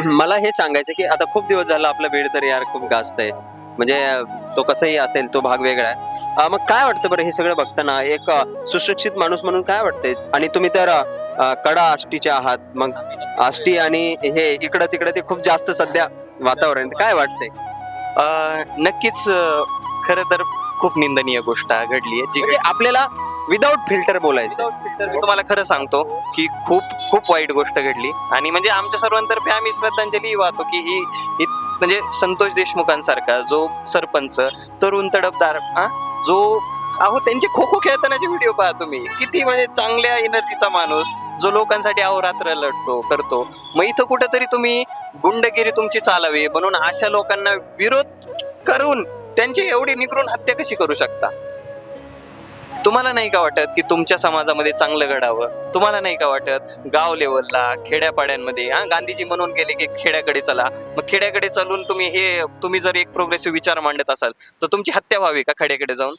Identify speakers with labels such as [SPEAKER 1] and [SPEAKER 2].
[SPEAKER 1] मला हे सांगायचं की आता खूप दिवस झालं आपलं बीड तर यार खूप गाजत आहे. म्हणजे तो कसंही असेल तो भाग वेगळा आहे. मग काय वाटतं बरं हे सगळं बघताना एक सुशिक्षित माणूस म्हणून काय वाटतंय? आणि तुम्ही तर कडा आष्टीचे आहात. मग आष्टी आणि हे इकडं तिकडं ते खूप जास्त सध्या वातावरण आहे. काय वाटतंय?
[SPEAKER 2] नक्कीच खरं तर खूप निंदनीय गोष्ट घडली आहे जी
[SPEAKER 1] म्हणजे आपल्याला विदाऊट फिल्टर बोलायचं.
[SPEAKER 2] मी तुम्हाला खरं सांगतो की खूप खूप वाईट गोष्ट घडली आणि म्हणजे आमच्या सर्वांतर्फे आम्ही श्रद्धांजली वाहतो की ही म्हणजे संतोष देशमुखांसारखा जो सरपंच तरुण तडफदार जो अहो त्यांचे खो खो खेळतानाचे व्हिडिओ पहा तुम्ही किती म्हणजे चांगल्या एनर्जीचा माणूस जो लोकांसाठी अहोरात्र लढतो करतो. मग इथं कुठेतरी तुम्ही गुंडगिरी तुमची चालावी म्हणून अशा लोकांना विरोध करून त्यांची एवढी निकरून हत्या कशी करू शकता? तुम्हाला नाही का वाटत की तुमच्या समाजामध्ये चांगलं घडावं? तुम्हाला नाही का वाटत गाव लेवलला खेड्यापाड्यांमध्ये गांधीजी म्हणून गेले की खेड्याकडे चला. मग खेड्याकडे चालून तुम्ही जर एक प्रोग्रेसिव्ह विचार मांडत असाल तर तुमची हत्या व्हावी का खेड्याकडे जाऊन?